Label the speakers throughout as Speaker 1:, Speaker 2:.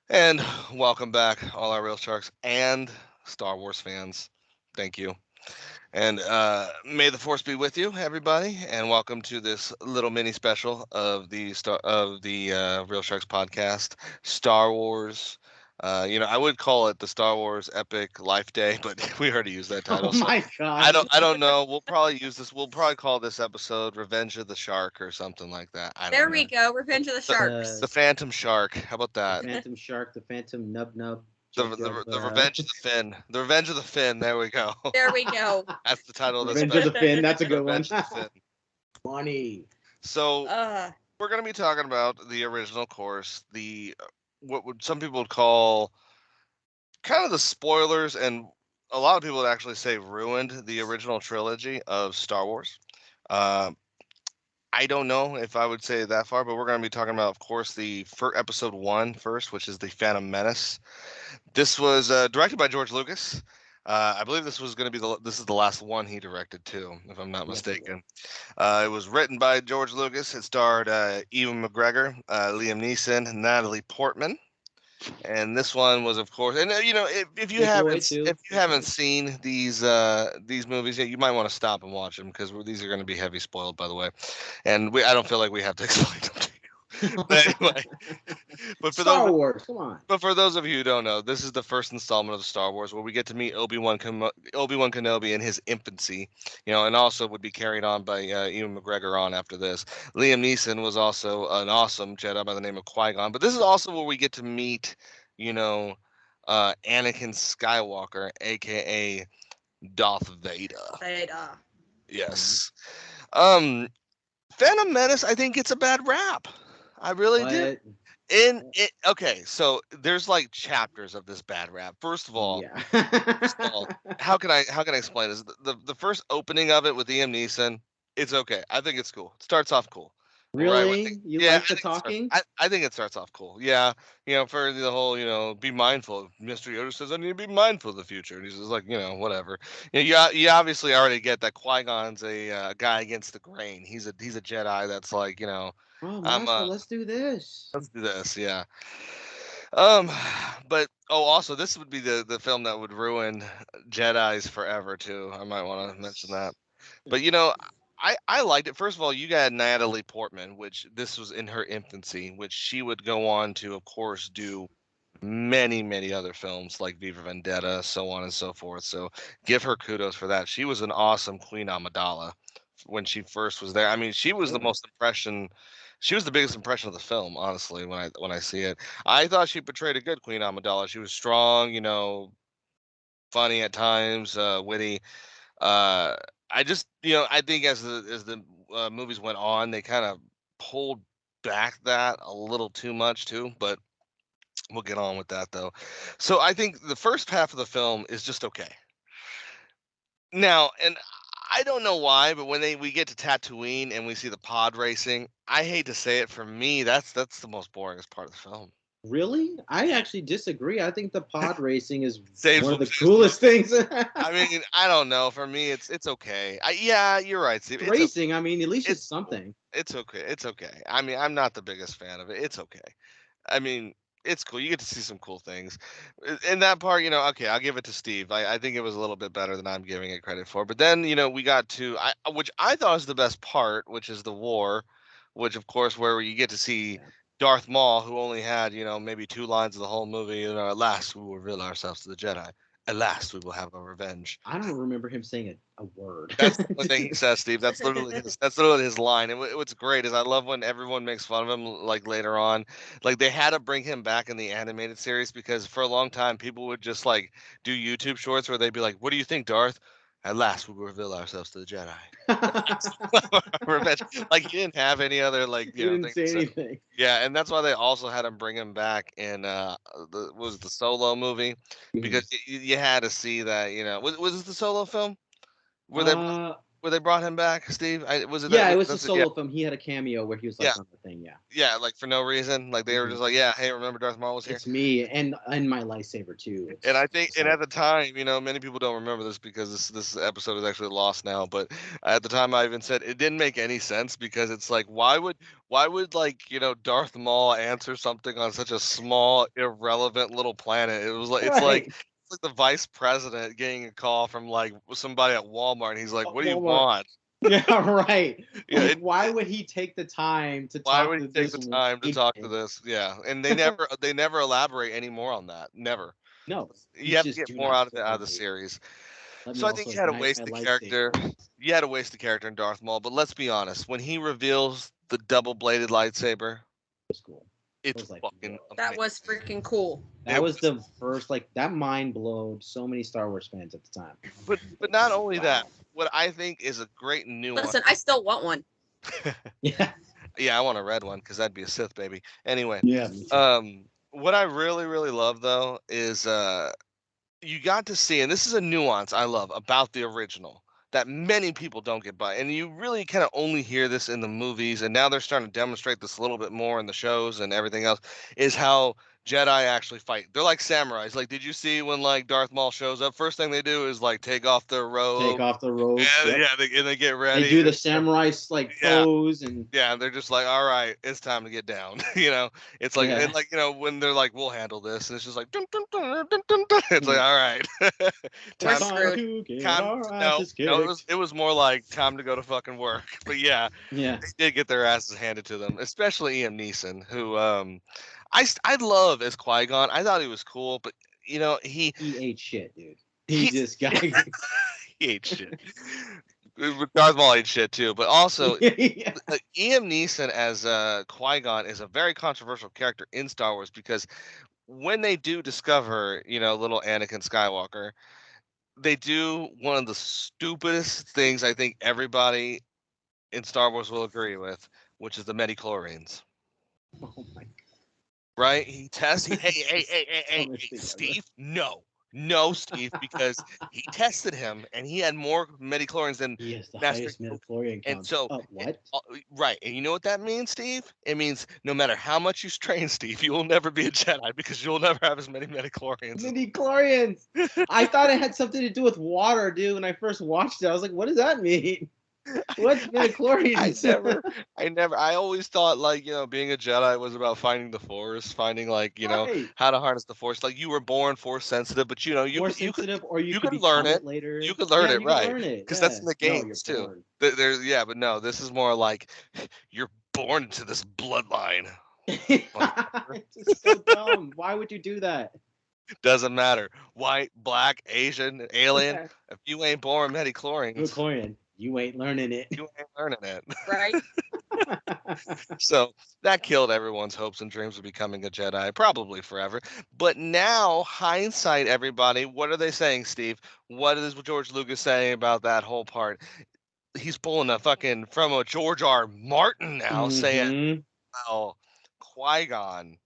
Speaker 1: And welcome back, all our real sharks and Star Wars fans. Thank you. And may the force be with you, everybody. And welcome to this little mini special of the Real Sharks podcast, Star Wars. I would call it the Star Wars Epic Life Day, but we already used that
Speaker 2: Oh
Speaker 1: title, so
Speaker 2: my
Speaker 1: I
Speaker 2: gosh.
Speaker 1: don't. I don't know. We'll probably use this. We'll probably call this episode "Revenge of the Shark" or something like that. I
Speaker 3: There
Speaker 1: don't
Speaker 3: we
Speaker 1: know.
Speaker 3: go. Revenge of the
Speaker 1: The,
Speaker 2: The
Speaker 3: Sharks.
Speaker 1: the Phantom Shark. How about
Speaker 2: the
Speaker 1: that?
Speaker 2: Phantom Shark, the Phantom Nub Nub,
Speaker 1: The,
Speaker 2: Chub Jub.
Speaker 1: the, the Revenge of the Finn. The Revenge of the Finn. There we go.
Speaker 3: There we go.
Speaker 1: That's the title of the
Speaker 2: Revenge of the
Speaker 1: special.
Speaker 2: Finn. That's a
Speaker 1: The
Speaker 2: good one.
Speaker 1: Revenge of the Finn.
Speaker 2: Funny.
Speaker 1: So
Speaker 3: uh,
Speaker 1: we're going to be talking about the original course, the what would some people would call kind of the spoilers, and a lot of people would actually say ruined the original trilogy of Star Wars. Uh, I don't know if I would say it that far, but we're going to be talking about, of course, the episode one first, which is the Phantom Menace. This was directed by George Lucas. I believe this was going to be this is the last one he directed too, if I'm not
Speaker 2: Yes, it was.
Speaker 1: mistaken. It was written by George Lucas. It starred Ewan McGregor, Liam Neeson, Natalie Portman, and this one was, of course, and if you
Speaker 2: Nick Lloyd
Speaker 1: haven't
Speaker 2: too.
Speaker 1: seen these movies yet, you might want to stop and watch them because these are going to be heavy spoiled, by the way, and I don't feel like we have to explain them to you. But anyway, but for those
Speaker 2: Star Wars. Come on.
Speaker 1: but for those of you who don't know, this is the first installment of the Star Wars where we get to meet Obi-Wan Kenobi in his infancy, and also would be carried on by Ewan McGregor on after this. Liam Neeson was also an awesome Jedi by the name of Qui-Gon, but this is also where we get to meet, you know, Anakin Skywalker, aka Darth Vader.
Speaker 3: Theta.
Speaker 2: Mhm.
Speaker 1: Yes. Phantom Menace, I think it's a bad rap. I really do.
Speaker 2: But
Speaker 1: Okay, so there's like chapters of this bad rap.
Speaker 2: yeah.
Speaker 1: First of all, how can I explain this? The first opening of it with Liam Neeson, it's okay. I think it's cool. It starts off cool. Right.
Speaker 2: Really? You
Speaker 1: Yeah,
Speaker 2: like the talking?
Speaker 1: I think it starts off cool. Yeah, for the whole, be mindful. Mr. Yoda says I need to be mindful of the future, and he's just like, whatever. You obviously already get that Qui-Gon's a guy against the grain. He's a Jedi that's like,
Speaker 2: Oh,
Speaker 1: I'm
Speaker 2: Master, let's do this.
Speaker 1: let's do this. Yeah. Um, but also this would be the film that would ruin Jedi's forever too. I might want to mention that. But I liked it. First of all, you got Natalie Portman, which this was in her infancy, which she would go on to, of course, do many, many other films like Viva Vendetta, so on and so forth. So give her kudos for that. She was an awesome Queen Amidala when she first was there. I mean, she was the
Speaker 2: Really?
Speaker 1: most impression. She was the biggest impression of the film, honestly. When I see it, I thought she portrayed a good Queen Amidala. She was strong, funny at times, witty. Uh, I just, I think as the movies went on, they kind of pulled back that a little too much too. But we'll get on with that though. So I think the first half of the film is just okay. Now, and I don't know why, but when we get to Tatooine and we see the pod racing, I hate to say it, for me, that's the most boringest part of the film.
Speaker 2: Really? I actually disagree. I think the pod racing is
Speaker 1: Saves
Speaker 2: one of the
Speaker 1: saves the
Speaker 2: coolest things.
Speaker 1: I mean, I don't know. For me, it's okay. Yeah, you're right, Steve.
Speaker 2: It's racing. I mean, at least it's
Speaker 1: It's cool.
Speaker 2: something.
Speaker 1: It's okay. It's okay. I mean, I'm not the biggest fan of it. It's okay. I mean, it's cool. You get to see some cool things. In that part, okay, I'll give it to Steve. I think it was a little bit better than I'm giving it credit for. But then, we got to which I thought was the best part, which is the war, which of course where you get to see
Speaker 2: Yeah.
Speaker 1: Darth Maul, who only had, maybe two lines of the whole movie. At last we will reveal ourselves to the Jedi. At last we will have our revenge.
Speaker 2: I don't remember him saying a word.
Speaker 1: That's the only thing he says, Steve. That's literally his line. And what's great is I love when everyone makes fun of him, like later on. Like they had to bring him back in the animated series because for a long time people would just like do YouTube shorts where they'd be like, "What do you think, Darth? At last we will reveal ourselves to the Jedi." Revenge. Like he didn't have any other like
Speaker 2: He didn't
Speaker 1: thing
Speaker 2: say
Speaker 1: to say.
Speaker 2: anything.
Speaker 1: Yeah, and that's why they also had him bring him back in the Solo movie because
Speaker 2: Mhm.
Speaker 1: you had to see that was this the Solo film where they
Speaker 2: Uh,
Speaker 1: where they brought him back, Steve? Was it
Speaker 2: Yeah,
Speaker 1: that?
Speaker 2: it was a
Speaker 1: that's
Speaker 2: solo film. He had a cameo where he was like
Speaker 1: Yeah.
Speaker 2: on the thing. Yeah,
Speaker 1: Yeah, like for no reason. Like they were just like, yeah, hey, remember Darth Maul was here?
Speaker 2: it's me and my lightsaber too.
Speaker 1: And I think,
Speaker 2: It's
Speaker 1: and
Speaker 2: like-
Speaker 1: at the time, many people don't remember this because this episode is actually lost now. But at the time, I even said it didn't make any sense because it's like, why would like Darth Maul answer something on such a small, irrelevant little planet? It was like
Speaker 2: right.
Speaker 1: it's like the vice president getting a call from like somebody at Walmart, and he's like, "What do you
Speaker 2: Walmart.
Speaker 1: want?"
Speaker 2: Yeah, right.
Speaker 1: Yeah,
Speaker 2: Like, why would he take the time to
Speaker 1: Why
Speaker 2: talk
Speaker 1: would
Speaker 2: to
Speaker 1: he take
Speaker 2: this
Speaker 1: the time to talk to
Speaker 2: woman?
Speaker 1: this? Yeah, and they never elaborate any more on that. Never.
Speaker 2: No,
Speaker 1: You have to
Speaker 2: just
Speaker 1: get
Speaker 2: do
Speaker 1: more
Speaker 2: not
Speaker 1: out of
Speaker 2: disturb
Speaker 1: the
Speaker 2: me.
Speaker 1: series.
Speaker 2: Let me
Speaker 1: So I think
Speaker 2: also
Speaker 1: you had to
Speaker 2: ignite
Speaker 1: waste
Speaker 2: my
Speaker 1: the
Speaker 2: lightsaber.
Speaker 1: character. You had to waste the character in Darth Maul. But let's be honest, when he reveals the double-bladed lightsaber,
Speaker 2: It was cool.
Speaker 1: it's
Speaker 2: was like,
Speaker 1: fucking
Speaker 2: whoa.
Speaker 3: That
Speaker 1: amazing.
Speaker 3: was freaking cool.
Speaker 2: That
Speaker 1: It
Speaker 2: was the first, like, that mind blowed so many Star Wars fans at the time.
Speaker 1: But not only
Speaker 2: Wow.
Speaker 1: that, what I think is a great nuance.
Speaker 3: Listen, I still want one.
Speaker 2: Yeah.
Speaker 1: Yeah, I want a red one because that'd be a Sith baby. Anyway,
Speaker 2: Yeah. Me too.
Speaker 1: what I really really love though is you got to see, and this is a nuance I love about the original that many people don't get by, and you really kind of only hear this in the movies, and now they're starting to demonstrate this a little bit more in the shows and everything else, is how Jedi actually fight. They're like samurais. Like, did you see when like Darth Maul shows up? First thing they do is like take off their robe.
Speaker 2: Take off the robes.
Speaker 1: Yeah,
Speaker 2: Yep.
Speaker 1: yeah, they get ready.
Speaker 2: They do the samurai like
Speaker 1: Yeah.
Speaker 2: pose and
Speaker 1: Yeah, they're just like, all right, it's time to get down. It's like,
Speaker 2: Yeah.
Speaker 1: and like, when they're like, we'll handle this, and it's just like, dun, dun, dun, dun, dun, dun. It's like,
Speaker 2: Yeah.
Speaker 1: all right,
Speaker 3: We're
Speaker 1: time.
Speaker 3: screwed.
Speaker 2: to get
Speaker 1: Time.
Speaker 2: our
Speaker 1: No,
Speaker 2: asses
Speaker 1: no,
Speaker 2: kicked.
Speaker 1: it was more like time to go to fucking work. But yeah,
Speaker 2: Yeah.
Speaker 1: they did get their asses handed to them, especially Ian Neeson, who I love as Qui-Gon. I thought he was cool, but he
Speaker 2: He ate shit, dude.
Speaker 1: He-
Speaker 2: He just got.
Speaker 1: he ate shit. Darth Maul ate shit too, but also
Speaker 2: Yeah.
Speaker 1: Ian Neeson as Qui-Gon is a very controversial character in Star Wars because when they do discover, little Anakin Skywalker, they do one of the stupidest things I think everybody in Star Wars will agree with, which is the midichlorians.
Speaker 2: Oh my
Speaker 1: Right? He tests. Hey,
Speaker 2: Dumbest thing ever.
Speaker 1: Steve, no, Steve, because he tested him and he had more midichlorians than
Speaker 2: He has the
Speaker 1: Master
Speaker 2: highest
Speaker 1: Yoda.
Speaker 2: midichlorian count.
Speaker 1: And so,
Speaker 2: what?
Speaker 1: right, and you know what that means, Steve? It means no matter how much you strain, Steve, you will never be a Jedi because you'll never have as many midichlorians.
Speaker 2: Midichlorians. I thought it had something to do with water, dude. When I first watched it, I was like, "What does that mean? What's midichlorians?"
Speaker 1: I always thought like, being a Jedi was about finding the Force, finding like,
Speaker 2: Right.
Speaker 1: how to harness the Force. Like you were born Force sensitive, but
Speaker 2: More
Speaker 1: you could
Speaker 2: sensitive, or you
Speaker 1: could
Speaker 2: could
Speaker 1: learn
Speaker 2: become
Speaker 1: it.
Speaker 2: later.
Speaker 1: You could learn
Speaker 2: Yeah,
Speaker 1: it,
Speaker 2: you
Speaker 1: right?
Speaker 2: Learn it
Speaker 1: Because that's in the
Speaker 2: No,
Speaker 1: games
Speaker 2: you're
Speaker 1: too.
Speaker 2: born.
Speaker 1: There's but no, this is more like you're born into this bloodline.
Speaker 2: It's just so dumb. Why would you do that?
Speaker 1: Doesn't matter. White, black, Asian, alien.
Speaker 2: Yeah.
Speaker 1: If you ain't born midichlorians,
Speaker 2: Midichlorian, you ain't learning it.
Speaker 1: you ain't learning it.
Speaker 3: Right?
Speaker 1: So that killed everyone's hopes and dreams of becoming a Jedi, probably forever. But now, hindsight, everybody, what are they saying, Steve? What is George Lucas saying about that whole part? He's pulling a fucking from a George R. Martin now, saying,
Speaker 2: Mhm.
Speaker 1: well, Qui-Gon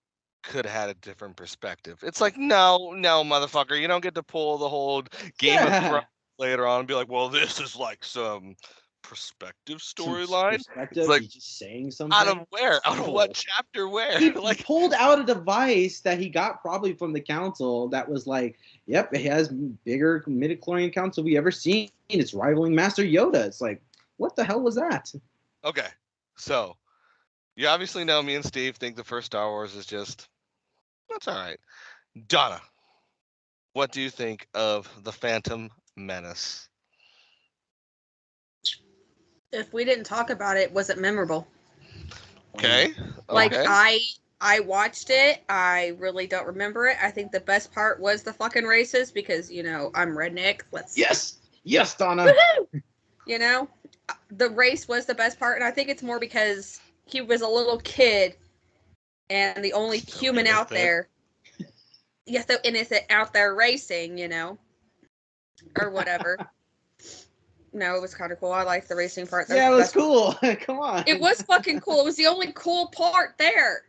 Speaker 1: could have had a different perspective. It's like, no, motherfucker, you don't get to pull the whole Game of
Speaker 2: Yeah.
Speaker 1: Thrones later on and be like, well, this is like some perspective
Speaker 2: Some
Speaker 1: storyline.
Speaker 2: perspective.
Speaker 1: like-
Speaker 2: He's just saying something.
Speaker 1: Out of where? Out of
Speaker 2: No.
Speaker 1: what chapter? Where?
Speaker 2: He
Speaker 1: like,
Speaker 2: pulled out a device that he got probably from the council that was like, yep, it has bigger midichlorian counts than we ever seen. It's rivaling Master Yoda. It's like, what the hell was that?
Speaker 1: okay, so you obviously know me and Steve think the first Star Wars is just that's all right. Donna, what do you think of the Phantom Menace?
Speaker 3: If we didn't talk about it, was it memorable?
Speaker 1: Okay,
Speaker 3: Like
Speaker 1: okay.
Speaker 3: I watched it. I really don't remember it. I think the best part was the fucking races because I'm redneck.
Speaker 2: Yes, Donna.
Speaker 3: Woohoo! The race was the best part, and I think it's more because he was a little kid and the only
Speaker 1: Still
Speaker 3: human
Speaker 1: is
Speaker 3: out
Speaker 1: that.
Speaker 3: there. Yes, so innocent out there racing, or whatever. No, it was kind of cool. I liked the racing part.
Speaker 2: Yeah, it was
Speaker 3: That's-
Speaker 2: cool. Come on.
Speaker 3: It was fucking cool. It was the only cool part there.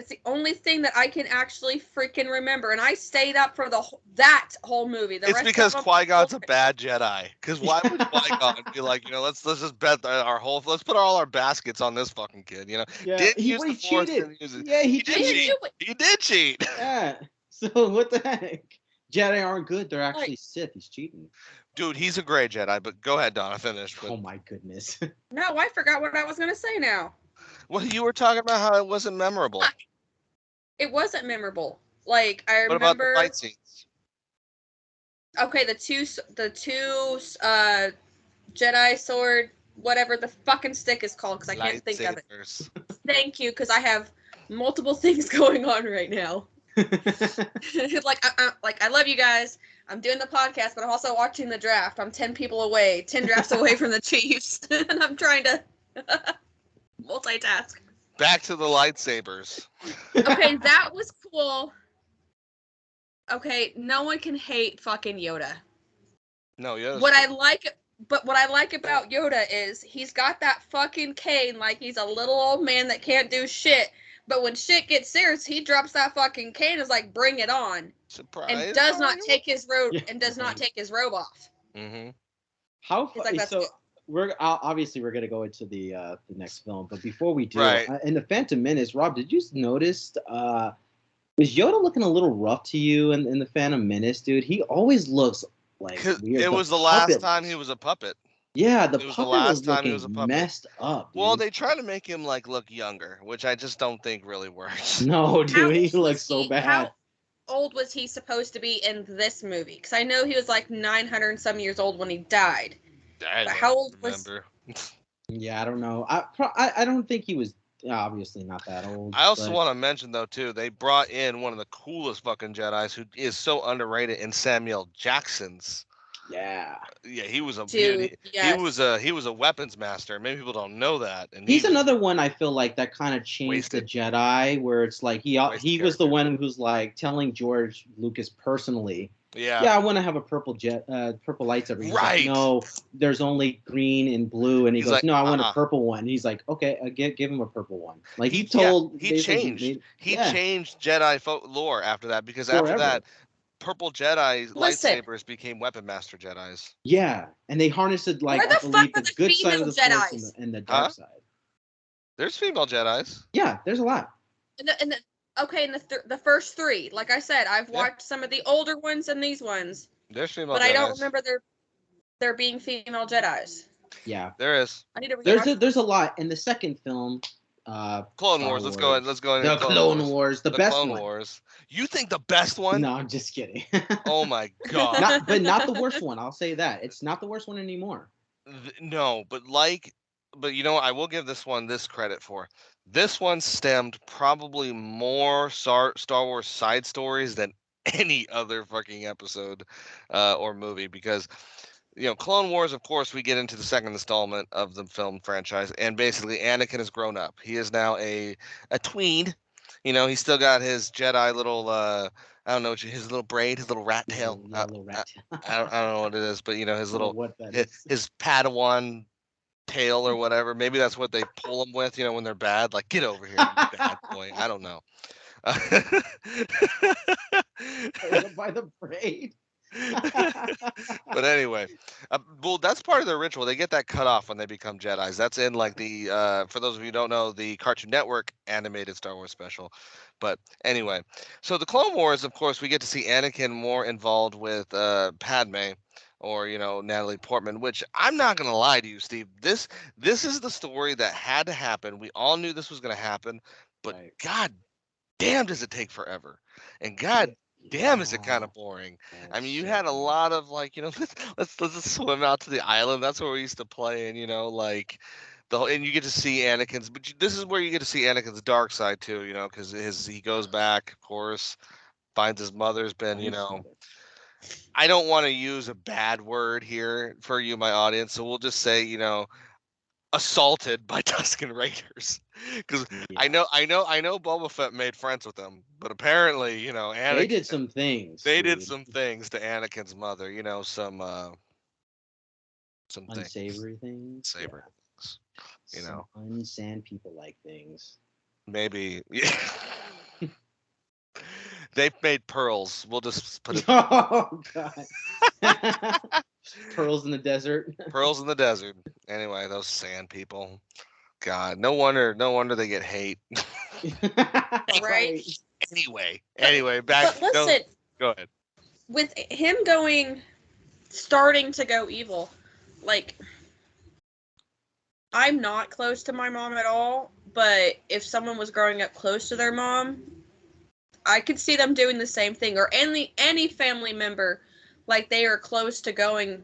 Speaker 3: It's the only thing that I can actually freaking remember, and I stayed up for that whole movie. The
Speaker 1: It's
Speaker 3: rest
Speaker 1: because
Speaker 3: of them,
Speaker 1: Qui-Gon's a bad Jedi. Because why would Qui-Gon be like, let's just bet let's put all our baskets on this fucking kid.
Speaker 2: Yeah,
Speaker 1: Didn't use the Force.
Speaker 2: cheated.
Speaker 1: Didn't use it.
Speaker 2: Yeah, he
Speaker 1: He did
Speaker 2: cheated.
Speaker 1: cheat. He did cheat.
Speaker 2: Yeah. So what the heck? Jedi aren't good. They're actually Sith. He's cheating.
Speaker 1: Dude, he's a great Jedi. But go ahead, Donna. Finish. But...
Speaker 2: Oh my goodness.
Speaker 3: No, I forgot what I was gonna say now.
Speaker 1: Well, you were talking about how it wasn't memorable.
Speaker 3: It wasn't memorable. Like I
Speaker 1: What
Speaker 3: remember.
Speaker 1: about the fight scenes?
Speaker 3: Okay, the two Jedi sword, whatever the fucking stick is called, because I can't think of it. Thank you, because I have multiple things going on right now. like I love you guys. I'm doing the podcast, but I'm also watching the draft. I'm 10 people away, 10 drafts away from the Chiefs, and I'm trying to multitask.
Speaker 1: Back to the lightsabers.
Speaker 3: Okay, that was cool. Okay, no one can hate fucking Yoda.
Speaker 1: No, yeah.
Speaker 3: What I like about Yoda is he's got that fucking cane like he's a little old man that can't do shit. But when shit gets serious, he drops that fucking cane and is like, bring it on.
Speaker 1: Surprise.
Speaker 3: And does not take his robe off.
Speaker 1: Mm-hmm.
Speaker 2: How
Speaker 3: like,
Speaker 2: so? We're obviously we're gonna go into the next film, but before we do,
Speaker 1: right.
Speaker 2: In the Phantom Menace, Rob, did you notice? Was Yoda looking a little rough to you in the Phantom Menace, dude? He always looks like weird.
Speaker 1: It was the last time he was a puppet.
Speaker 2: Yeah, the puppet was looking messed up. Dude.
Speaker 1: Well, they try to make him look younger, which I just don't think really works.
Speaker 2: No, dude, he looks so bad.
Speaker 3: How old was he supposed to be in this movie? Because I know he was like 900 and some years old when he died.
Speaker 1: But
Speaker 3: how old
Speaker 1: remember.
Speaker 2: Yeah, I don't know. I don't think he was obviously not that old.
Speaker 1: I also want to mention though too, they brought in one of the coolest fucking Jedis who is so underrated in Samuel Jackson's.
Speaker 2: Yeah,
Speaker 1: he was a
Speaker 3: dude.
Speaker 1: He was a weapons master. Many people don't know that. And
Speaker 2: he's another one I feel like that kind of changed the Jedi, where it's like he was the one who's like telling George Lucas personally. Yeah, I want to have a purple lightsaber. He's
Speaker 1: right.
Speaker 2: Like, no, there's only green and blue, and he goes, like, no, I want a purple one. And he's like, okay, give him a purple one. Like he changed.
Speaker 1: He changed Jedi lore after that because
Speaker 2: Forever.
Speaker 1: After that. Purple Jedi lightsabers became weapon master Jedis.
Speaker 2: Yeah, and they harnessed it like I believe the good side of the Force and the dark side.
Speaker 1: There's female Jedis.
Speaker 2: Yeah, there's a lot.
Speaker 3: In the first three, like I said, I've watched some of the older ones and these ones.
Speaker 1: There's female
Speaker 3: but
Speaker 1: Jedis.
Speaker 3: I don't remember there being female Jedis.
Speaker 2: Yeah,
Speaker 1: there is.
Speaker 3: I need to
Speaker 2: there's a lot in the second film.
Speaker 1: Clone Wars. Let's go into
Speaker 2: the Clone Wars. The best
Speaker 1: Clone
Speaker 2: one.
Speaker 1: Wars. You think the best one?
Speaker 2: No, I'm just kidding.
Speaker 1: Oh my god!
Speaker 2: But not the worst one. I'll say that it's not the worst one anymore.
Speaker 1: No, but you know, I will give this one this credit for. This one stemmed probably more Star Wars side stories than any other fucking episode or movie because. You know, Clone Wars, of course, we get into the second installment of the film franchise, and basically Anakin has grown up. He is now a tween. You know, he's still got his Jedi little, I don't know, his little braid, his little rat tail. I don't know what it is, but, you know, his little, his Padawan tail or whatever. Maybe that's what they pull him with, you know, when they're bad. Like, get over here, you bad boy. I don't know.
Speaker 2: By the braid.
Speaker 1: But anyway, well, that's part of their ritual. They get that cut off when they become Jedis. That's in like the for those of you who don't know, the Cartoon Network animated Star Wars special. But anyway, so the Clone Wars, of course, we get to see Anakin more involved with Padme, or you know, Natalie Portman. Which I'm not gonna lie to you, Steve. This is the story that had to happen. We all knew this was gonna happen, but God damn, does it take forever? And God. Damn, is it kind of boring? I mean, you had a lot of like, you know, let's just swim out to the island. That's where we used to play, and you know, like and you get to see Anakin's. But this is where you get to see Anakin's dark side too, you know, because he goes back, of course, finds his mother's been, you know. I don't want to use a bad word here for you, my audience, so we'll just say, you know, assaulted by Tusken Raiders, because I know Boba Fett made friends with them, but apparently, you know, Anakin,
Speaker 2: they did some things.
Speaker 1: They did some things to Anakin's mother, you know, some
Speaker 2: unsavory things.
Speaker 1: Savory things, you know,
Speaker 2: unsand people like things.
Speaker 1: Maybe, yeah. They've made pearls. We'll just put it.
Speaker 2: Oh God. Pearls in the desert.
Speaker 1: Pearls in the desert. Anyway, those sand people. God, no wonder they get hate.
Speaker 3: Right.
Speaker 1: Anyway, back.
Speaker 3: But listen,
Speaker 1: go ahead.
Speaker 3: With him starting to go evil, like, I'm not close to my mom at all, but if someone was growing up close to their mom, I could see them doing the same thing, or any family member, like, they are close to going,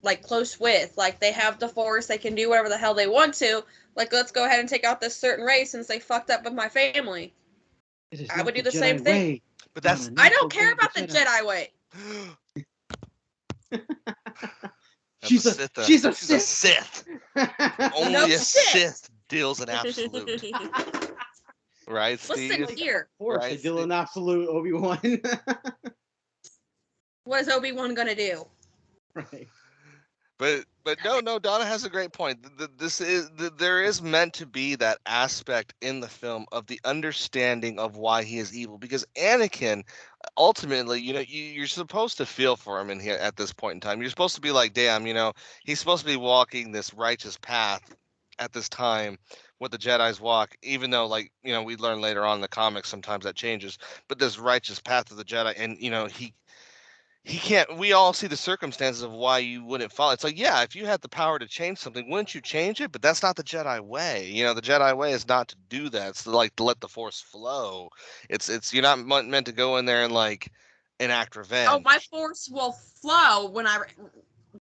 Speaker 3: like, close with, like, they have the Force, they can do whatever the hell they want to, like, let's go ahead and take out this certain race since they fucked up with my family. I would do the same thing.
Speaker 1: But that's
Speaker 3: I don't care about the Jedi way.
Speaker 2: She's a
Speaker 1: Sith. Only a Sith deals in absolute. Right, Steve?
Speaker 3: Listen here.
Speaker 2: Force, they deal in absolute, Obi-Wan.
Speaker 3: What is Obi-Wan gonna do?
Speaker 2: Right.
Speaker 1: But no, Donna has a great point. There is meant to be that aspect in the film of the understanding of why he is evil, because Anakin, ultimately, you're supposed to feel for him in here at this point in time. You're supposed to be like, damn, he's supposed to be walking this righteous path at this time, what the Jedi's walk, even though, like, we learn later on in the comics sometimes that changes, but this righteous path of the Jedi, and he can't. We all see the circumstances of why you wouldn't follow. It's like, yeah, if you had the power to change something, wouldn't you change it? But that's not the Jedi way. The Jedi way is not to do that. It's to let the Force flow. It's you're not meant to go in there and like enact revenge.
Speaker 3: Oh, my Force will flow when I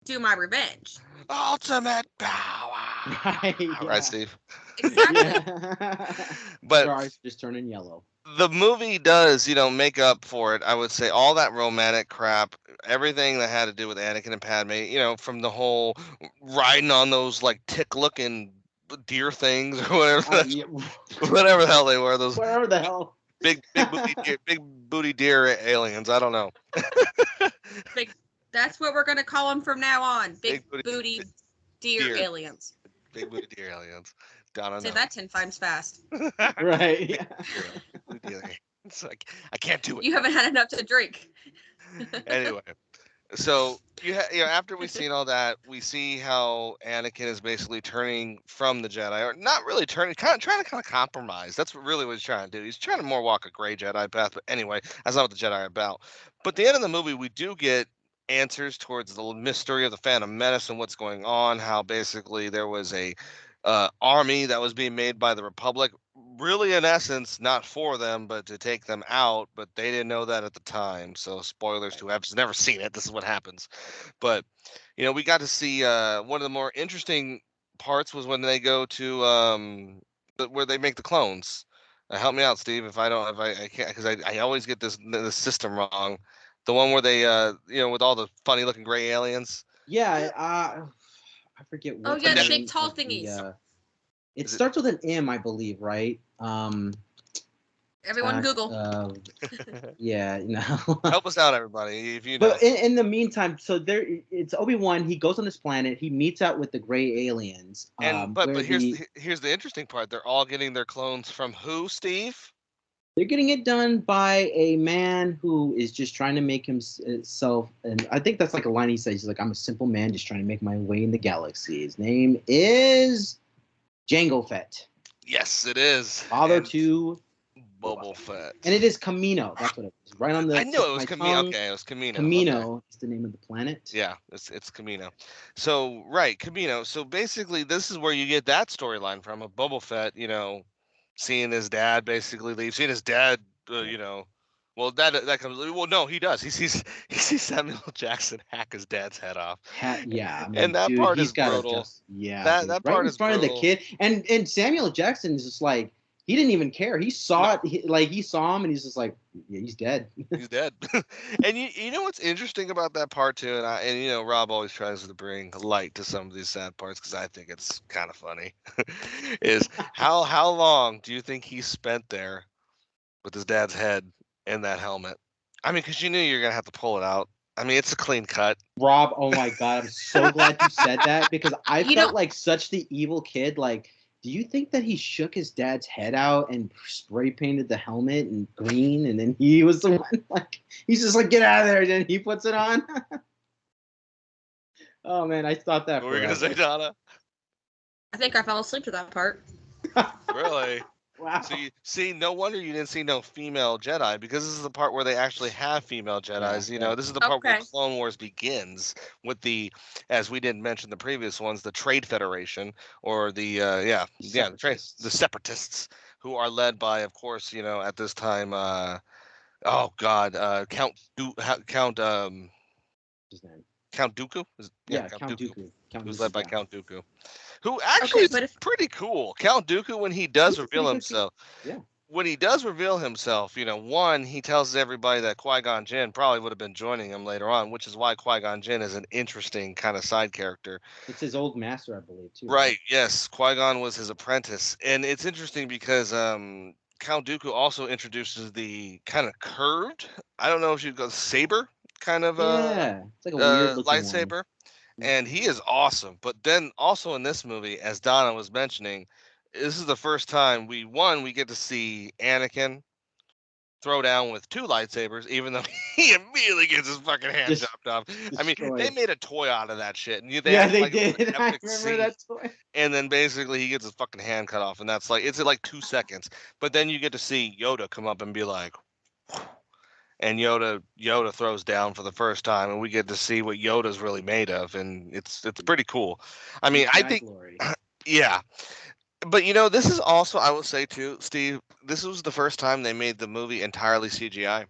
Speaker 3: do my revenge.
Speaker 1: Ultimate power.
Speaker 2: Right, yeah.
Speaker 1: Right, Steve.
Speaker 3: Exactly.
Speaker 2: Yeah.
Speaker 1: But
Speaker 2: your eyes just turning yellow.
Speaker 1: The movie does, make up for it. I would say all that romantic crap, everything that had to do with Anakin and Padme, from the whole riding on those like tick-looking deer things or whatever,
Speaker 2: Yeah.
Speaker 1: whatever the hell they were. Those
Speaker 2: whatever the hell.
Speaker 1: big booty deer aliens. I don't know.
Speaker 3: That's what we're gonna call them from now on. Big
Speaker 1: booty
Speaker 3: booty deer aliens.
Speaker 1: Big booty deer aliens. Donna,
Speaker 3: say that 10 times fast.
Speaker 2: Right. Yeah.
Speaker 1: It's like I can't do it.
Speaker 3: You haven't had enough to drink.
Speaker 1: Anyway, so after we've seen all that, we see how Anakin is basically turning from the Jedi, or not really turning, trying to compromise. That's really what he's trying to do. He's trying to more walk a gray Jedi path. But anyway, that's not what the Jedi are about. But at the end of the movie, we do get answers towards the mystery of the Phantom Menace and what's going on. How basically there was a army that was being made by the Republic, really in essence not for them but to take them out, but they didn't know that at the time. So spoilers to whoever's never seen it, this is what happens. But we got to see one of the more interesting parts was when they go to where they make the clones. Help me out, Steve, if I can't, because I always get the system wrong. The one where they with all the funny looking gray aliens.
Speaker 2: Yeah, I forget what.
Speaker 3: Oh yeah, the big tall thingies.
Speaker 2: It starts with an M, I believe, right?
Speaker 3: Everyone Google.
Speaker 2: Yeah,
Speaker 1: Help us out, everybody, if you know.
Speaker 2: But in the meantime, so it's Obi-Wan. He goes on this planet. He meets out with the gray aliens.
Speaker 1: But here's the interesting part. They're all getting their clones from who, Steve?
Speaker 2: They're getting it done by a man who is just trying to make himself, and I think that's like a line he says. He's like, "I'm a simple man just trying to make my way in the galaxy." His name is Jango Fett.
Speaker 1: Yes, it is.
Speaker 2: Father to
Speaker 1: Boba Fett.
Speaker 2: And it is Camino. That's what it is. Right on the.
Speaker 1: I knew it was Camino. Okay, it was Camino.
Speaker 2: Camino is the name of the planet.
Speaker 1: Yeah, it's Camino. So right, Camino. So basically, this is where you get that storyline from of Boba Fett. Seeing his dad basically leave, seeing his dad, well, that comes. Well, no, he does. He sees Samuel Jackson hack his dad's head off.
Speaker 2: Yeah,
Speaker 1: and that part is brutal. That part is brutal.
Speaker 2: The kid, and Samuel Jackson is just like, he didn't even care. He saw it. He saw him, and he's just like, yeah, he's dead.
Speaker 1: He's dead. And you know what's interesting about that part too, and Rob always tries to bring light to some of these sad parts because I think it's kind of funny. Is how long do you think he spent there with his dad's head in that helmet? I mean, because you knew you were gonna have to pull it out. I mean, it's a clean cut.
Speaker 2: Rob, oh my God, I'm so glad you said that because I felt like such the evil kid. Like, do you think that he shook his dad's head out and spray painted the helmet in green, and then he was the one like he's just like, get out of there, and then he puts it on? Oh man, I thought that.
Speaker 1: What were you gonna say, Donna?
Speaker 3: I think I fell asleep to that part.
Speaker 1: Really?
Speaker 2: Wow.
Speaker 1: So you see, no wonder you didn't see no female Jedi, because this is the part where they actually have female Jedis.
Speaker 2: Yeah,
Speaker 1: This is the part where
Speaker 3: Okay.
Speaker 1: Clone Wars begins with the, as we didn't mention the previous ones, the Trade Federation, or the the Separatists, who are led by, of course, at this time, Count
Speaker 2: His name.
Speaker 1: Count Dooku.
Speaker 2: Count Dooku.
Speaker 1: Who's led by Count Dooku, who actually
Speaker 3: but
Speaker 1: is pretty cool. Count Dooku, when he does
Speaker 2: He's a
Speaker 1: reveal
Speaker 2: pretty good
Speaker 1: himself,
Speaker 2: Yeah.
Speaker 1: when he does reveal himself, one, he tells everybody that Qui-Gon Jinn probably would have been joining him later on, which is why Qui-Gon Jinn is an interesting kind of side character.
Speaker 2: It's his old master, I believe, too.
Speaker 1: Right, yes. Qui-Gon was his apprentice. And it's interesting because Count Dooku also introduces the kind of curved, I don't know if you'd go saber kind of
Speaker 2: it's like a weird looking
Speaker 1: lightsaber. And he is awesome. But then also in this movie, as Donna was mentioning, this is the first time we get to see Anakin throw down with 2 lightsabers, even though he immediately gets his fucking hand chopped off. I mean, they made a toy out of that shit. And
Speaker 2: they did. I remember that toy.
Speaker 1: And then basically he gets his fucking hand cut off, and that's like, it's like 2 seconds. But then you get to see Yoda come up and be like, and Yoda throws down for the first time, and we get to see what Yoda's really made of, and it's pretty cool. I mean, I think, yeah. But this is also, I will say too, Steve, this was the first time they made the movie entirely CGI.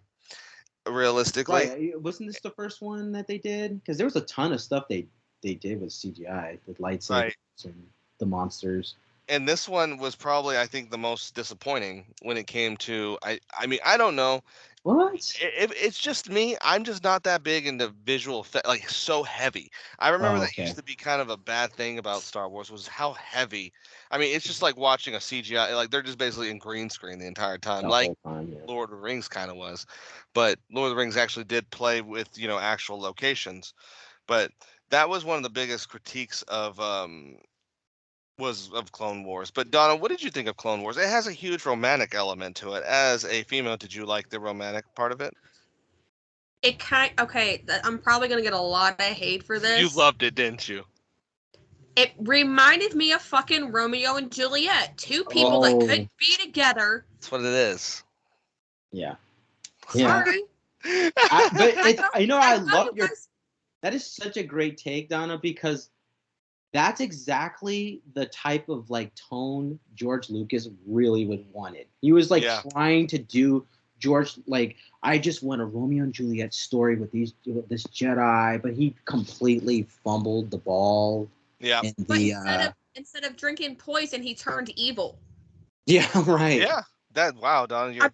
Speaker 1: Realistically,
Speaker 2: right? Wasn't this the first one that they did? Because there was a ton of stuff they did with CGI, with lightsabers and the monsters.
Speaker 1: And this one was probably, I think, the most disappointing when it came to. I mean, I don't know.
Speaker 2: What?
Speaker 1: It's just me. I'm just not that big into visual effect, like so heavy. I remember that used to be kind of a bad thing about Star Wars, was how heavy. I mean, it's just like watching a CGI, like they're just basically in green screen the entire time, Lord of the Rings kind of was. But Lord of the Rings actually did play with, actual locations. But that was one of the biggest critiques of Clone Wars. But Donna, what did you think of Clone Wars? It has a huge romantic element to it. As a female, did you like the romantic part of it?
Speaker 3: I'm probably gonna get a lot of hate for this.
Speaker 1: You loved it, didn't you?
Speaker 3: It reminded me of fucking Romeo and Juliet. 2 people that couldn't be together.
Speaker 1: That's what it is.
Speaker 2: Yeah.
Speaker 3: Sorry.
Speaker 2: I love your. That is such a great take, Donna, because that's exactly the type of like tone George Lucas really would wanted. He was like trying to do I just want a Romeo and Juliet story with this Jedi, but he completely fumbled the ball.
Speaker 1: Yeah.
Speaker 3: But instead of drinking poison, he turned evil.
Speaker 2: Yeah, right.
Speaker 1: Yeah. Wow, Donna,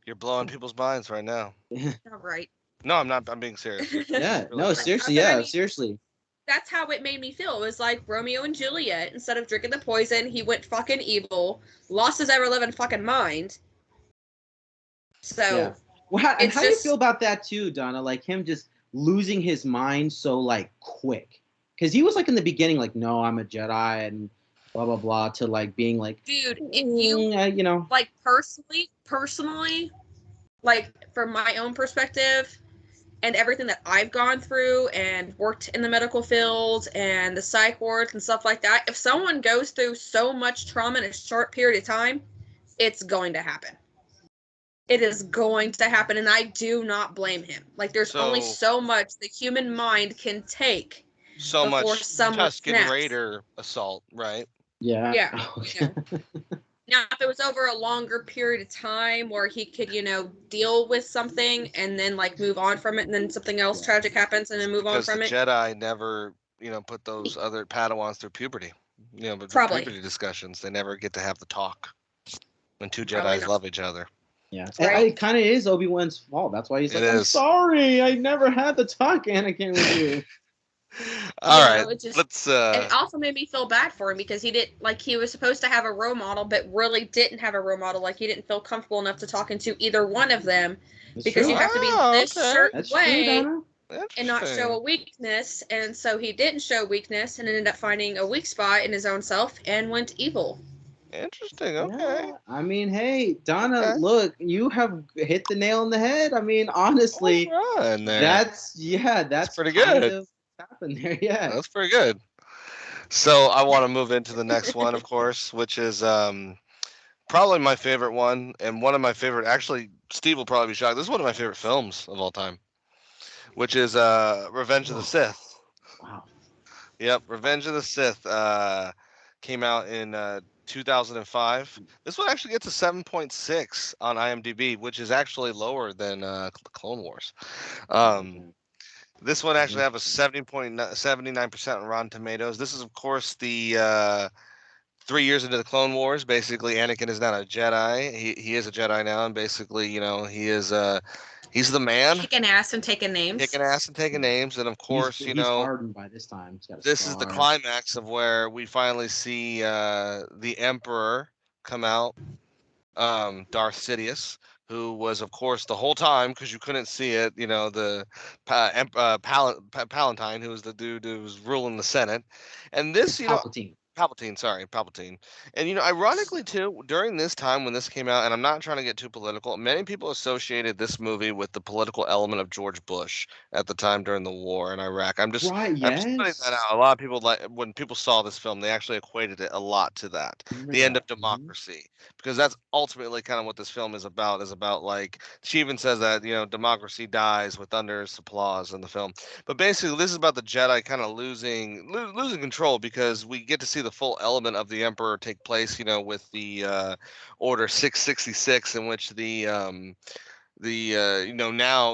Speaker 1: you're blowing people's minds right now.
Speaker 2: Yeah.
Speaker 3: Right.
Speaker 1: No, I'm not. I'm being serious.
Speaker 2: Yeah. No, seriously. Seriously.
Speaker 3: That's how it made me feel. It was like Romeo and Juliet. Instead of drinking the poison, he went fucking evil, lost his ever-living fucking mind. So,
Speaker 2: how do you feel about that too, Donna? Like him just losing his mind so like quick, because he was like in the beginning, like, no, I'm a Jedi and blah blah blah, to like being like,
Speaker 3: dude, if you like personally, like from my own perspective. And everything that I've gone through and worked in the medical field and the psych wards and stuff like that, if someone goes through so much trauma in a short period of time, it's going to happen. It is going to happen, and I do not blame him. Like, there's only so much the human mind can take.
Speaker 1: So much Tusken Raider assault, right?
Speaker 2: Yeah.
Speaker 3: Yeah. Now, if it was over a longer period of time where he could, deal with something and then, like, move on from it, and then something else tragic happens and then move on from it.
Speaker 1: Because the Jedi never, put those other Padawans through puberty. But
Speaker 3: Probably.
Speaker 1: Puberty discussions, they never get to have the talk when 2 Jedis love each other.
Speaker 2: Yeah. Right. It kind of is Obi-Wan's fault. That's why he's like, I'm sorry, I never had the talk, Anakin, with you.
Speaker 1: All right,
Speaker 3: let's. It also made me feel bad for him because he was supposed to have a role model, but really didn't have a role model. Like, he didn't feel comfortable enough to talking to either one of them because you have to be this certain way and not show a weakness. And so he didn't show weakness and ended up finding a weak spot in his own self and went evil.
Speaker 1: Interesting. Okay.
Speaker 2: Yeah, I mean, hey, Donna, look, you have hit the nail on the head. I mean, honestly, that's
Speaker 1: pretty
Speaker 2: kind
Speaker 1: good.
Speaker 2: of happened there. Yeah,
Speaker 1: That's pretty good. So I want to move into the next one, of course, which is probably my favorite one, and one of my favorite. Actually, Steve will probably be shocked. This is one of my favorite films of all time, which is Revenge of the Sith.
Speaker 2: Wow.
Speaker 1: Yep, Revenge of the Sith came out in 2005. This one actually gets a 7.6 on IMDb, which is actually lower than Clone Wars. This one actually have a 79% on Rotten Tomatoes. This is, of course, the 3 years into the Clone Wars. Basically, Anakin is not a Jedi. He is a Jedi now, and basically, he is he's the man.
Speaker 3: Kicking ass and taking names.
Speaker 1: And of course,
Speaker 2: he's hardened by this time.
Speaker 1: This is the climax of where we finally see the Emperor come out, Darth Sidious, who was, of course, the whole time, because you couldn't see it, the Palatine, who was the dude who was ruling the Senate. And this, Palpatine. And, ironically, too, during this time when this came out, and I'm not trying to get too political, many people associated this movie with the political element of George Bush at the time during the war in Iraq. I'm just putting that out. A lot of people, when people saw this film, they actually equated it a lot to that, the end of democracy, because that's ultimately kind of what this film is about, like, she even says that, democracy dies with thunderous applause in the film. But basically, this is about the Jedi kind of losing control, because we get to see the full element of the Emperor take place, with the Order 666, in which now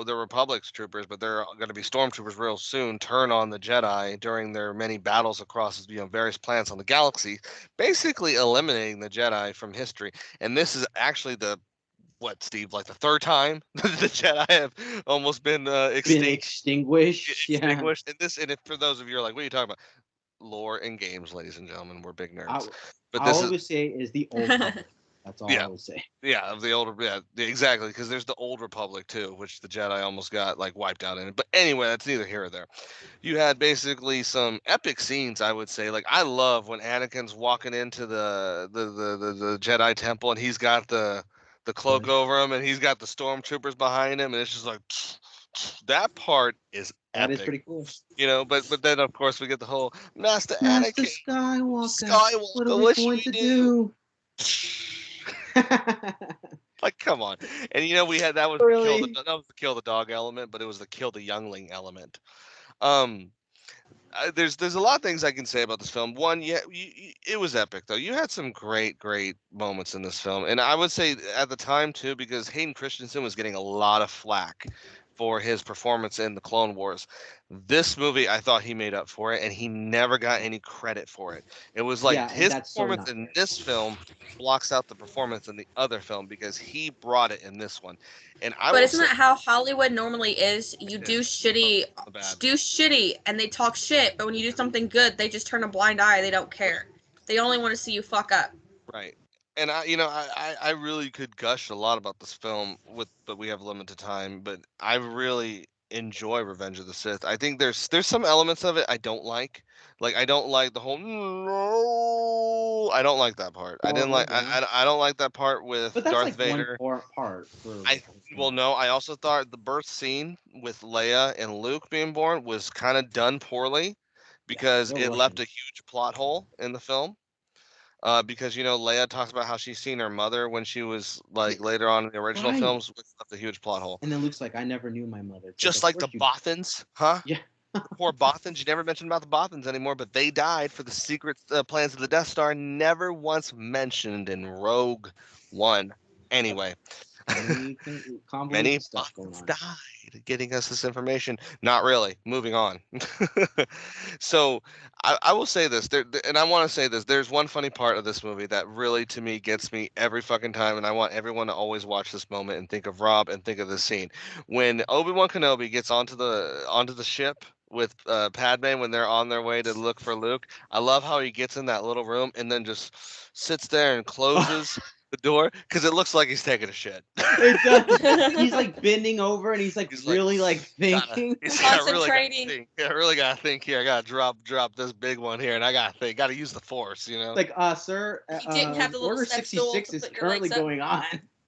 Speaker 1: the Republic's troopers, but they're going to be stormtroopers real soon, turn on the Jedi during their many battles across various planets on the galaxy, basically eliminating the Jedi from history. And this is actually Steve, like the third time the Jedi have almost been
Speaker 2: extinguished.
Speaker 1: Yeah. And if, for those of you who are like, what are you talking about? Lore and games, ladies and gentlemen. We're big nerds.
Speaker 2: But this always say is the old Republic. That's all I would say.
Speaker 1: Yeah, of the older, exactly, because there's the Old Republic too, which the Jedi almost got wiped out in it. But anyway, that's neither here or there. You had basically some epic scenes, I would say. Like, I love when Anakin's walking into the Jedi temple, and he's got the cloak over him, and he's got the stormtroopers behind him, and it's just like that part is epic.
Speaker 2: That is pretty cool.
Speaker 1: But then of course we get the whole Master
Speaker 2: Skywalker. What are we going to do?
Speaker 1: Like, come on. And we had that was the kill the dog element, but it was the kill the youngling element. There's a lot of things I can say about this film. One, it was epic though. You had some great moments in this film, and I would say at the time too, because Hayden Christensen was getting a lot of flack for his performance in the Clone Wars. This movie, I thought he made up for it, and he never got any credit for it. It was like his performance in this film blocks out the performance in the other film, because he brought it in this one.
Speaker 3: But isn't that how Hollywood normally is? You do shitty, and they talk shit, but when you do something good, they just turn a blind eye. They don't care. They only want to see you fuck up.
Speaker 1: Right. And I really could gush a lot about this film, but we have limited time. But I really enjoy Revenge of the Sith. I think there's some elements of it I don't like. Like, I don't like the whole no. I don't like that part. I didn't like. I don't like that part with Darth Vader.
Speaker 2: One part.
Speaker 1: No. I also thought the birth scene with Leia and Luke being born was kind of done poorly, because it left a huge plot hole in the film. Because Leia talks about how she's seen her mother when she was later on in the original films, which left a huge plot hole.
Speaker 2: And then Luke's like, I never knew my mother.
Speaker 1: Just like the Bothans, huh?
Speaker 2: Yeah.
Speaker 1: Poor Bothans. You never mentioned about the Bothans anymore, but they died for the secret plans of the Death Star. Never once mentioned in Rogue One. Anyway. Many Bothans died getting us this information. Not really. Moving on. So I will say this, and I want to say this. There's one funny part of this movie that really, to me, gets me every fucking time, and I want everyone to always watch this moment and think of Rob and think of this scene. When Obi-Wan Kenobi gets onto the ship with Padme when they're on their way to look for Luke. I love how he gets in that little room and then just sits there and closes The door, because it looks like he's taking a shit.
Speaker 2: It does. He's like bending over and he's really thinking.
Speaker 1: He's
Speaker 3: concentrating.
Speaker 1: I really gotta think here. I gotta drop this big one here, and I gotta think. Gotta use the force, you know.
Speaker 2: Like, sir,
Speaker 3: He didn't have the little
Speaker 2: Order
Speaker 3: step stool
Speaker 2: 66
Speaker 3: to
Speaker 2: is
Speaker 3: put your
Speaker 2: currently
Speaker 3: legs up.
Speaker 2: going on.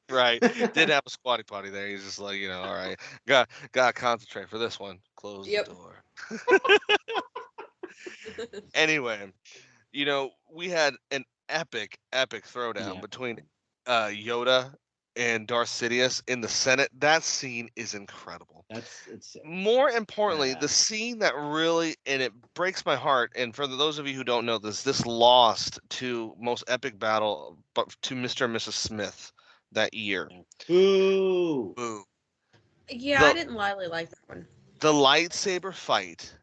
Speaker 1: Right. Didn't have a squatty potty there. He's just like, all right, gotta concentrate for this one. Close the door. Anyway, we had an epic throwdown between Yoda and Darth Sidious in the Senate. That scene is incredible.
Speaker 2: It's
Speaker 1: more importantly, the scene that really, and it breaks my heart, and for those of you who don't know this lost to most epic battle, but to Mr. and Mrs. Smith that year.
Speaker 2: Boo.
Speaker 3: Yeah, I didn't really like that one.
Speaker 1: The lightsaber fight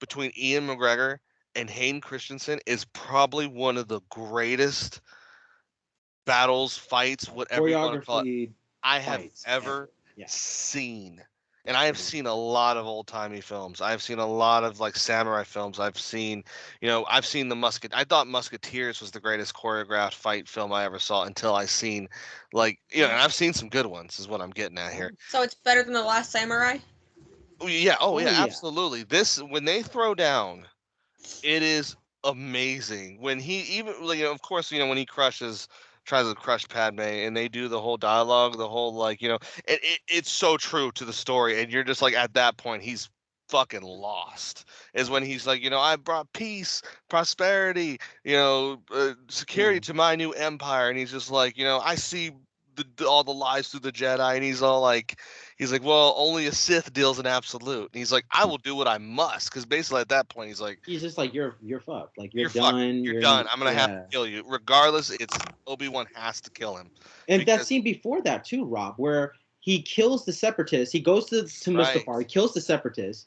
Speaker 1: between Ian McGregor and Hayden Christensen is probably one of the greatest battles, fights, whatever you want to call it, I have ever seen. And I have seen a lot of old-timey films. I've seen a lot of like samurai films. I've seen the I thought Musketeers was the greatest choreographed fight film I ever saw until I seen and I've seen some good ones is what I'm getting at here.
Speaker 3: So it's better than The Last Samurai?
Speaker 1: Yeah, absolutely. When they throw down, it is amazing. When he even of course, when he tries to crush Padme, and they do the whole dialogue, the whole it's so true to the story, and you're just like, at that point he's fucking lost. Is when he's like, I brought peace, prosperity, security to my new empire, and he's just like, I see all the lies through the Jedi, and he's all like, well, only a Sith deals in absolute. And he's like, I will do what I must, because basically at that point he's just like,
Speaker 2: you're fucked. Like you're done.
Speaker 1: You're done. I'm gonna have to kill you, regardless. It's Obi-Wan has to kill him.
Speaker 2: And that scene before that too, Rob, where he kills the Separatists. He goes to Mustafar. He kills the Separatists,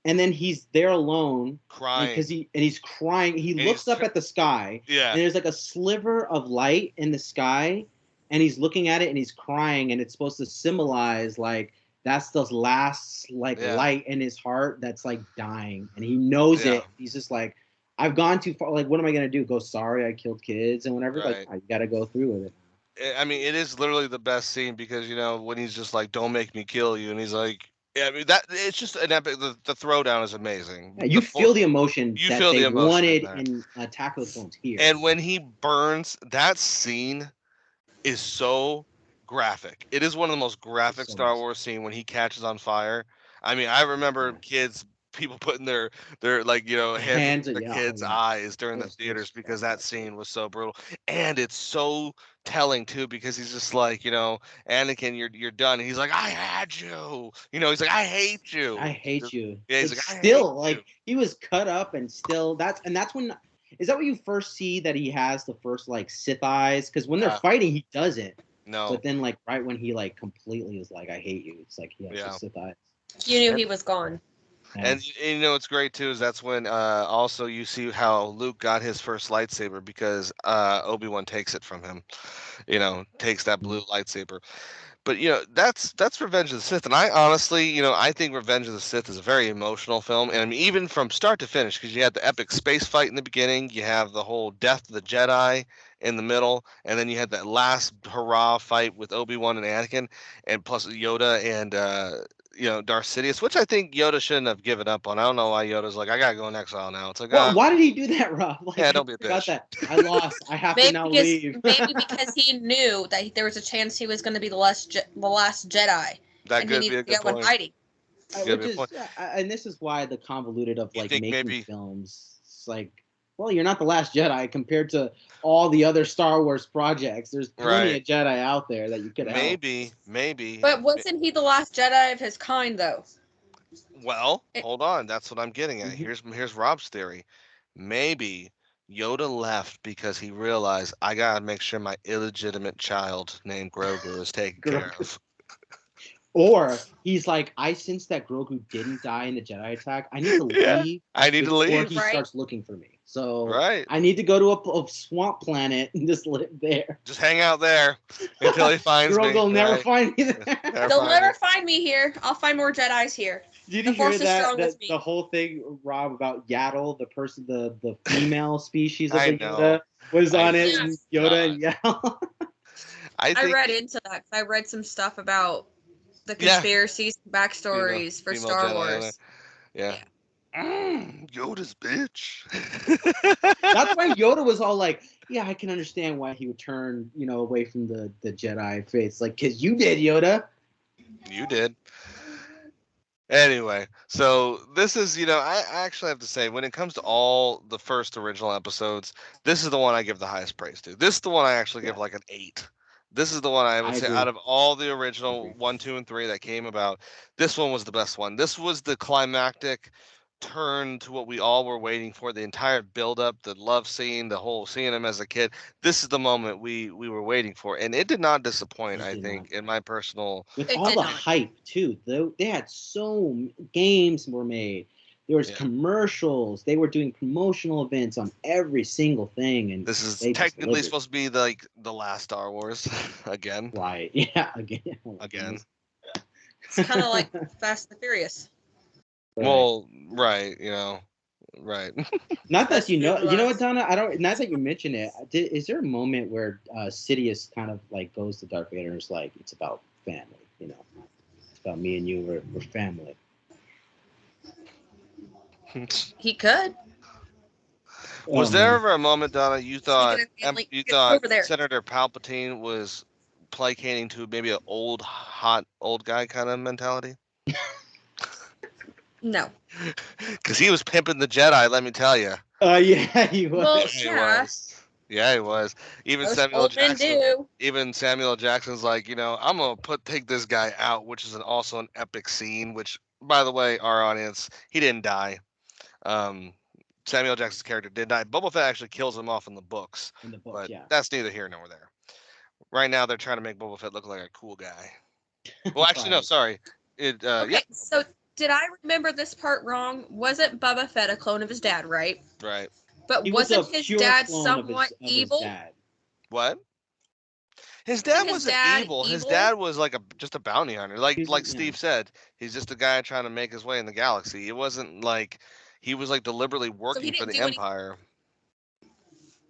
Speaker 2: and then he's there alone,
Speaker 1: crying,
Speaker 2: because he's crying. He looks up at the sky, and there's like a sliver of light in the sky. And he's looking at it and he's crying, and it's supposed to symbolize like that's the last light in his heart that's like dying, and he knows it. He's just like, I've gone too far. Like, what am I gonna do? Go, sorry, I killed kids and whatever.
Speaker 1: Right.
Speaker 2: Like, I gotta go through with it.
Speaker 1: I mean, it is literally the best scene because when he's just like, "Don't make me kill you," and he's like, "Yeah," I mean that it's just an epic. The throwdown is amazing.
Speaker 2: Yeah, you feel the emotion they wanted in Attack of the Clones here.
Speaker 1: And when he burns, that scene is so graphic. It is one of the most graphic Star Wars scene when he catches on fire. I mean, I remember people putting their hands in the kids' eyes during the theaters because that scene was so brutal. And it's so telling too, because he's just like, Anakin, you're done. And he's like, I had you. He's like, I hate you.
Speaker 2: I hate you.
Speaker 1: Yeah, he's like,
Speaker 2: he was cut up, and still that's when. Is that what you first see that he has the first Sith eyes? Because when they're fighting, he doesn't.
Speaker 1: No.
Speaker 2: But then right when he completely is like, I hate you, it's like he has the Sith eyes.
Speaker 3: You knew he was gone.
Speaker 1: And what's great too is that's when also you see how Luke got his first lightsaber, because Obi-Wan takes it from him. Takes that blue lightsaber. But that's Revenge of the Sith, and I honestly, I think Revenge of the Sith is a very emotional film, and I mean even from start to finish, because you had the epic space fight in the beginning, you have the whole death of the Jedi in the middle, and then you had that last hurrah fight with Obi-Wan and Anakin, and plus Yoda and Darth Sidious, which I think Yoda shouldn't have given up on. I don't know why Yoda's like, I gotta go in exile now. It's like,
Speaker 2: why did he do that, Rob?
Speaker 1: Don't be a bitch.
Speaker 2: That. I lost. I have to now leave.
Speaker 3: Maybe because he knew that there was a chance he was going to be the last Jedi.
Speaker 1: That
Speaker 3: and
Speaker 1: could
Speaker 3: he
Speaker 1: be a
Speaker 3: needed to
Speaker 1: good
Speaker 3: get
Speaker 1: point.
Speaker 3: one hiding.
Speaker 2: And this is why the convoluted of making films. It's like, well, you're not the last Jedi compared to all the other Star Wars projects. There's plenty of Jedi out there that you could help.
Speaker 1: Maybe.
Speaker 3: But wasn't he the last Jedi of his kind, though?
Speaker 1: Well, hold on. That's what I'm getting at. Here's Rob's theory. Maybe Yoda left because he realized, I gotta make sure my illegitimate child named Grogu is taken care of.
Speaker 2: Or he's like, I sense that Grogu didn't die in the Jedi attack. I need to leave.
Speaker 1: I need to leave.
Speaker 2: Before he starts looking for me. So
Speaker 1: I
Speaker 2: need to go to a swamp planet and just live there.
Speaker 1: Just hang out there until he finds me.
Speaker 2: Grogu will never find me there.
Speaker 3: They'll never find me here. I'll find more Jedis here.
Speaker 2: Did you hear that the whole thing, Rob, about Yaddle, the female species of the Yoda, was on it, and Yoda and Yaddle?
Speaker 1: I
Speaker 3: read into that. I read some stuff about the conspiracies, backstories for Star
Speaker 1: Jedi
Speaker 3: Wars.
Speaker 1: Yeah. Yoda's bitch.
Speaker 2: That's why Yoda was all like, yeah, I can understand why he would turn, away from the Jedi faith. Like, because you did, Yoda.
Speaker 1: You did. Anyway, so this is, I actually have to say, when it comes to all the first original episodes, this is the one I give the highest praise to. This is the one I actually give like an 8. This is the one I would say out of all the original 1, 2, and 3 that came about, this one was the best one. This was the climactic turn to what we all were waiting for, the entire build-up, the love scene, the whole seeing him as a kid. This is the moment we were waiting for, and it did not disappoint. I think, in my personal,
Speaker 2: with all the hype too, though, they had games were made. There was commercials. They were doing promotional events on every single thing, and
Speaker 1: this is technically supposed to be like the last Star Wars again.
Speaker 2: Right? Yeah,
Speaker 1: again.
Speaker 3: It's kind of like Fast and the Furious.
Speaker 2: Right.
Speaker 1: Well, right, right.
Speaker 2: Not that you know what, Donna. I don't. Not that you mention it. Is there a moment where Sidious kind of like goes to Darth Vader and is like, "It's about family, It's about me and you. We're family."
Speaker 3: He could.
Speaker 1: Was there ever a moment, Donna, you thought Senator Palpatine was placating to maybe an old guy kind of mentality?
Speaker 3: No.
Speaker 1: Because he was pimping the Jedi, let me tell you.
Speaker 2: Yeah, he was.
Speaker 3: Well,
Speaker 1: He was. Yeah, he was. Even Samuel Jackson's like, I'm gonna take this guy out, which is also an epic scene. Which, by the way, our audience, he didn't die. Samuel Jackson's character did die. Boba Fett actually kills him off in the books. But that's neither here nor there. Right now, they're trying to make Boba Fett look like a cool guy. Well, actually, no, sorry.
Speaker 3: So did I remember this part wrong? Wasn't Boba Fett a clone of his dad, right?
Speaker 1: Right.
Speaker 3: But wasn't his dad somewhat evil?
Speaker 1: What? His dad wasn't evil. His dad was like just a bounty hunter. Like Steve said, he's just a guy trying to make his way in the galaxy. It wasn't like he was like deliberately working for the Empire.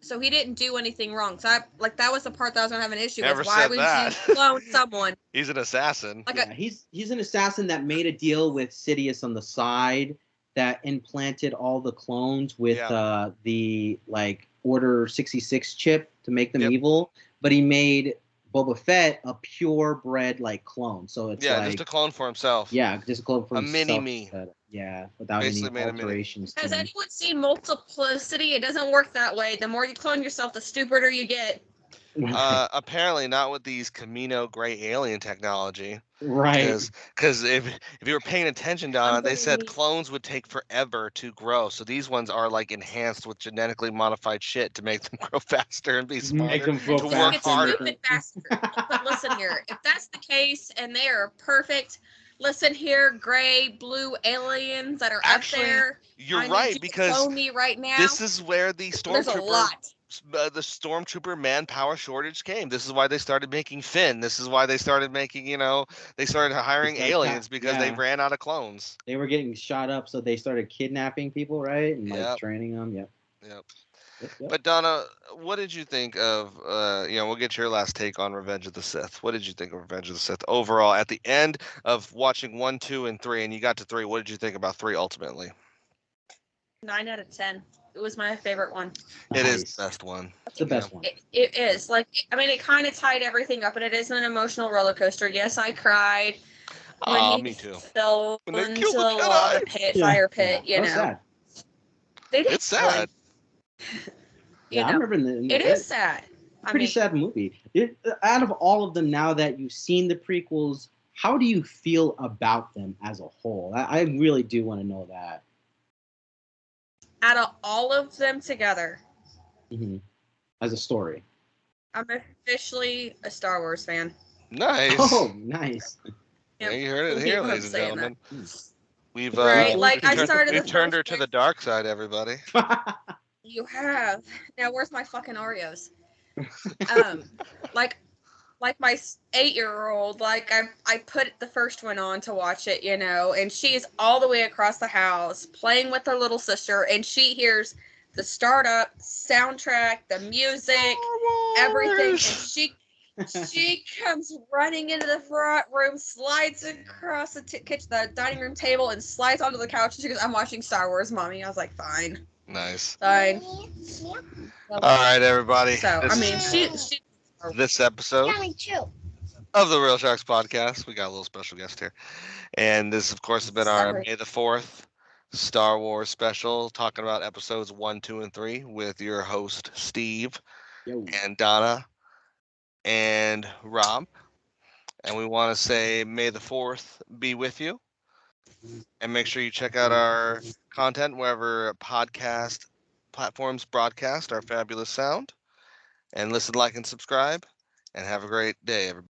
Speaker 3: So he didn't do anything wrong. So that was the part that I was gonna have an issue
Speaker 1: with.
Speaker 3: Why would you clone someone?
Speaker 1: He's an assassin.
Speaker 2: He's an assassin that made a deal with Sidious on the side that implanted all the clones with the Order 66 chip to make them evil. But he made Boba Fett a purebred clone. So it's
Speaker 1: just a clone for himself.
Speaker 2: Yeah, just a clone for himself.
Speaker 1: A mini-me.
Speaker 2: Without basically any alterations.
Speaker 3: Has anyone seen Multiplicity? It doesn't work that way. The more you clone yourself, the stupider you get.
Speaker 1: Apparently not with these Camino gray alien technology.
Speaker 2: Right.
Speaker 1: Because if you were paying attention, Donna, they said clones would take forever to grow. So these ones are enhanced with genetically modified shit to make them grow faster and be smarter, to work harder.
Speaker 3: But listen here, if that's the case and they are perfect, listen here, gray, blue aliens that are up there.
Speaker 1: You're right, because
Speaker 3: me right now.
Speaker 1: This is where the
Speaker 3: There's a lot.
Speaker 1: The stormtrooper manpower shortage came. This is why they started making Finn. This is why they started making, they started hiring aliens because they ran out of clones.
Speaker 2: They were getting shot up, so they started kidnapping people, right? And training them. Yep.
Speaker 1: But Donna, what did you think of, we'll get your last take on Revenge of the Sith. What did you think of Revenge of the Sith overall? At the end of watching 1, 2, and 3, and you got to 3, what did you think about 3 ultimately?
Speaker 3: 9 out of 10. It was my favorite one.
Speaker 1: It is the best one.
Speaker 2: It's the best one.
Speaker 3: It is. It kind of tied everything up, and it is an emotional roller coaster. Yes, I cried.
Speaker 1: Me too.
Speaker 3: Fell into the lava pit, fire pit,
Speaker 2: Sad.
Speaker 1: It's sad.
Speaker 2: I remember
Speaker 3: it is sad.
Speaker 2: Pretty sad movie. Out of all of them, now that you've seen the prequels, how do you feel about them as a whole? I really do want to know that.
Speaker 3: Out of all of them together,
Speaker 2: as a story,
Speaker 3: I'm officially a Star Wars fan.
Speaker 1: Nice.
Speaker 2: Oh, nice.
Speaker 1: Yeah, you heard it here, ladies and gentlemen. We've
Speaker 3: we've
Speaker 1: turned her to the dark side, everybody.
Speaker 3: You have. Now, where's my fucking Oreos? Like my 8-year-old, I put the first one on to watch it, and she's all the way across the house playing with her little sister, and she hears the startup, soundtrack, the music, everything, and She comes running into the front room, slides across the dining room table, and slides onto the couch. And she goes, "I'm watching Star Wars, Mommy." I was like, "Fine,
Speaker 1: Nice.
Speaker 3: fine."
Speaker 1: All right, everybody.
Speaker 3: So
Speaker 1: This episode of the Real Sharks podcast, we got a little special guest here, and this, of course, has been our May the 4th Star Wars special, talking about episodes 1, 2, and 3 with your host Steve and Donna and Rob. And we want to say May the 4th be with you. And make sure you check out our content wherever podcast platforms broadcast our fabulous sound. And listen, like, and subscribe. And have a great day, everybody.